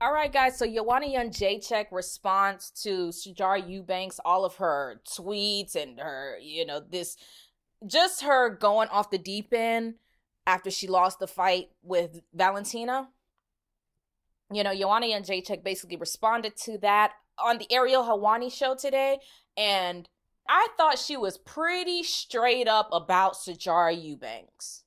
All right, guys. So Joanna Jedrzejcyzk responds to Sijara Eubanks, all of her tweets and her, just her going off the deep end after she lost the fight with Valentina. Joanna Jedrzejcyzk basically responded to that on the Ariel Helwani show today, and I thought she was pretty straight up about Sijara Eubanks.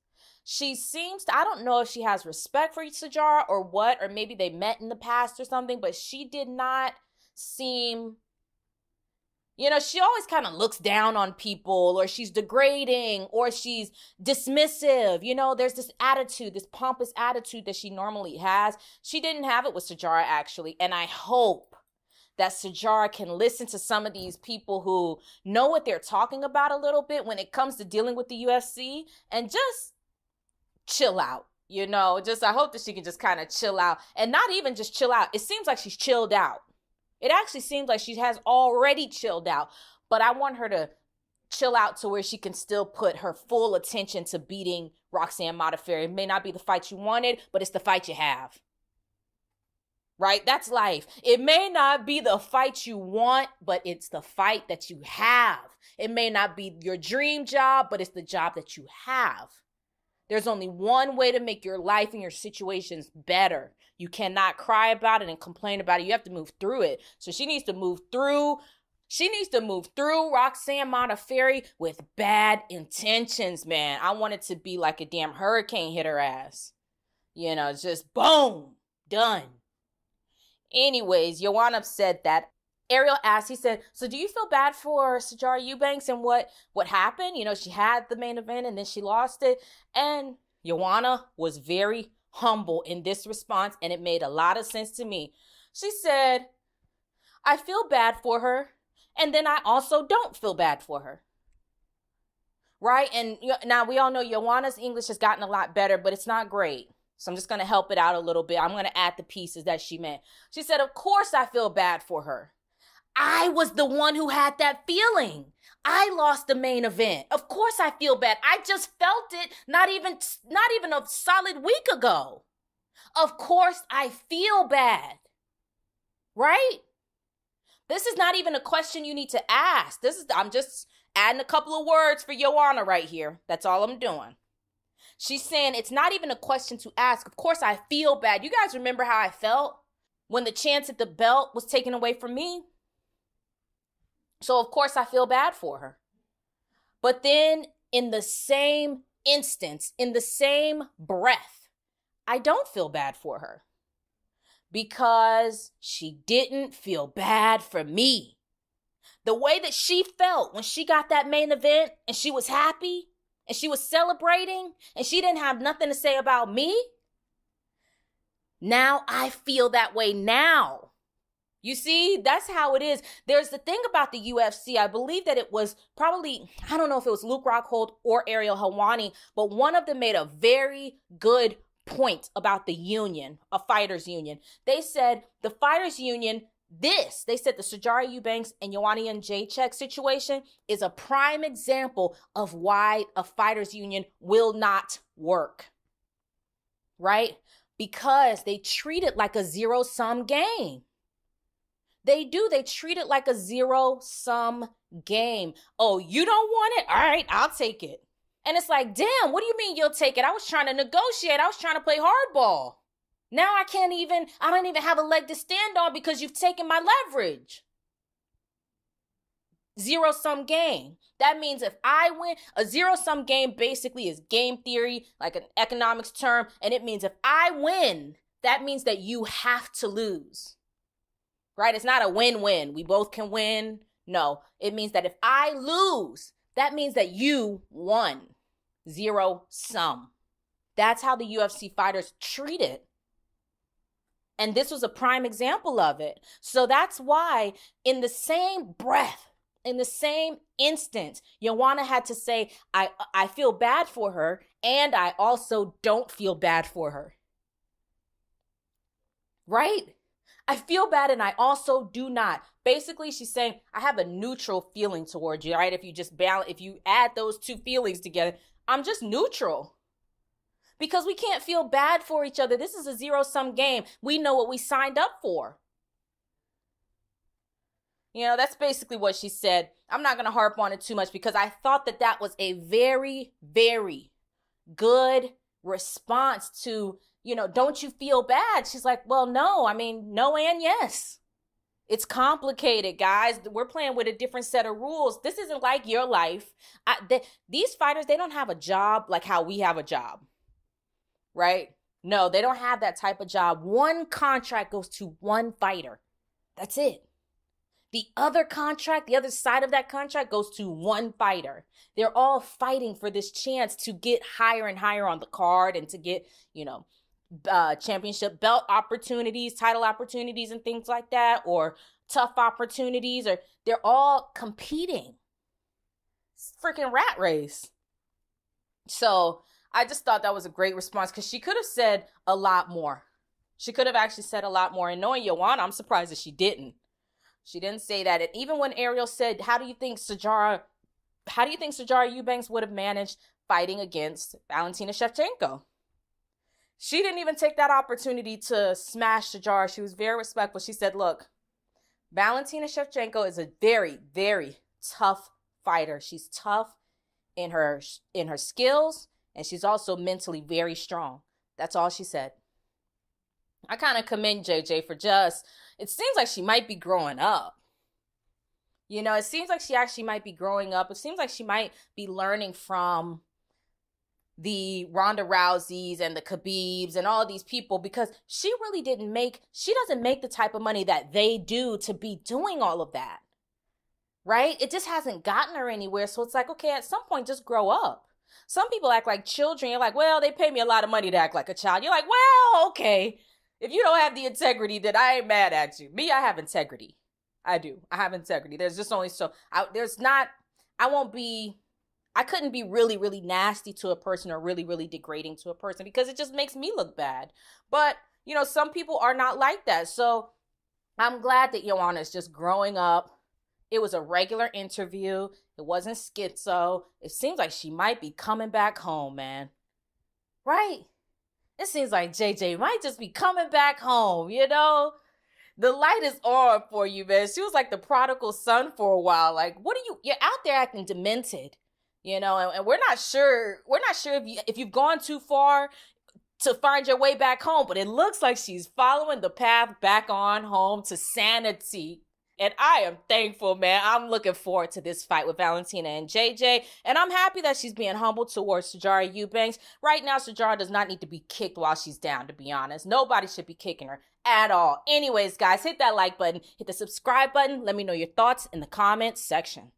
She seems to, I don't know if she has respect for Sijara or what, or maybe they met in the past or something, but she did not seem, she always kind of looks down on people, or she's degrading, or she's dismissive. There's this attitude, this pompous attitude that she normally has. She didn't have it with Sijara, actually, and I hope that Sijara can listen to some of these people who know what they're talking about a little bit when it comes to dealing with the UFC and just chill out. I hope that she can just kind of chill out, and not even just chill out. It seems like she's chilled out. It actually seems like she has already chilled out, but I want her to chill out to where she can still put her full attention to beating Roxanne Modafferi. It may not be the fight you wanted, but it's the fight you have. Right? That's life. It may not be the fight you want, but it's the fight that you have. It may not be your dream job, but it's the job that you have. There's only one way to make your life and your situations better. You cannot cry about it and complain about it. You have to move through it. So she needs to move through. She needs to move through Roxanne Modafferi with bad intentions, man. I want it to be like a damn hurricane hit her ass. Just boom, done. Anyways, Joanna said that. Ariel asked, he said, so do you feel bad for Sijara Eubanks and what happened? She had the main event and then she lost it. And Joanna was very humble in this response, and it made a lot of sense to me. She said, I feel bad for her, and then I also don't feel bad for her. Right? And now we all know Joanna's English has gotten a lot better, but it's not great. So I'm just going to help it out a little bit. I'm going to add the pieces that she meant. She said, of course I feel bad for her. I was the one who had that feeling. I lost the main event. Of course I feel bad. I just felt it not even a solid week ago. Of course I feel bad. Right? This is not even a question you need to ask. I'm just adding a couple of words for Joanna right here. That's all I'm doing. She's saying it's not even a question to ask. Of course I feel bad. You guys remember how I felt when the chance at the belt was taken away from me? So, of course, I feel bad for her. But then in the same instance, in the same breath, I don't feel bad for her because she didn't feel bad for me. The way that she felt when she got that main event and she was happy and she was celebrating and she didn't have nothing to say about me. Now I feel that way now. You see, that's how it is. There's the thing about the UFC. I believe that it was probably, I don't know if it was Luke Rockhold or Ariel Helwani, but one of them made a very good point about the union, a fighters union. They said the fighters union, they said the Sijara Eubanks and Joanna Jedrzejcyzk situation is a prime example of why a fighters union will not work. Right? Because they treat it like a zero-sum game. They do. They treat it like a zero-sum game. Oh, you don't want it? All right, I'll take it. And it's like, damn, what do you mean you'll take it? I was trying to negotiate. I was trying to play hardball. Now I don't even have a leg to stand on because you've taken my leverage. Zero-sum game. That means if I win, a zero-sum game basically is game theory, like an economics term. And it means if I win, that means that you have to lose. Right? It's not a win-win. We both can win. No, it means that if I lose, that means that you won. Zero sum. That's how the UFC fighters treat it. And this was a prime example of it. So that's why in the same breath, in the same instant, Joanna had to say, I feel bad for her, and I also don't feel bad for her. Right? I feel bad and I also do not. Basically, she's saying, I have a neutral feeling towards you, right? If you add those two feelings together, I'm just neutral. because we can't feel bad for each other. This is a zero-sum game. We know what we signed up for. You know, that's basically what she said. I'm not going to harp on it too much because I thought that that was a very, very good response to, you know, don't you feel bad? She's like, well, no, I mean, no and yes. It's complicated, guys. We're playing with a different set of rules. This isn't like your life. These fighters, they don't have a job like how we have a job, right? No, they don't have that type of job. One contract goes to one fighter. That's it. The other contract, the other side of that contract goes to one fighter. They're all fighting for this chance to get higher and higher on the card and to get, you know, championship belt opportunities, title opportunities and things like that, or tough opportunities, or they're all competing. It's a freaking rat race. So I just thought that was a great response because she could have said a lot more. She could have actually said a lot more. And knowing Joanna, I'm surprised that she didn't. She didn't say that. And even when Ariel said, how do you think Sijara Eubanks would have managed fighting against Valentina Shevchenko? She didn't even take that opportunity to smash Sijara. She was very respectful. She said, look, Valentina Shevchenko is a very, very tough fighter. She's tough in her skills, and she's also mentally very strong. That's all she said. I kind of commend JJ for it seems like she might be growing up. You know, it seems like she actually might be growing up. It seems like she might be learning from the Ronda Rouseys and the Khabibs and all of these people, because she doesn't make the type of money that they do to be doing all of that, right? It just hasn't gotten her anywhere. So it's like, okay, at some point, just grow up. Some people act like children. You're like, well, they pay me a lot of money to act like a child. You're like, well, okay. If you don't have the integrity, then I ain't mad at you. Me, I have integrity. I do. I have integrity. There's just only I couldn't be really, really nasty to a person or really, really degrading to a person because it just makes me look bad. But, you know, some people are not like that. So I'm glad that Joanna is just growing up. It was a regular interview. It wasn't schizo. It seems like she might be coming back home, man. Right? It seems like JJ might just be coming back home, you know? The light is on for you, man. She was like the prodigal son for a while. Like, you're out there acting demented, you know? And we're not sure if you've gone too far to find your way back home, but it looks like she's following the path back on home to sanity. And I am thankful, man. I'm looking forward to this fight with Valentina and JJ. And I'm happy that she's being humble towards Sijara Eubanks. Right now, Sijara does not need to be kicked while she's down, to be honest. Nobody should be kicking her at all. Anyways, guys, hit that like button. Hit the subscribe button. Let me know your thoughts in the comments section.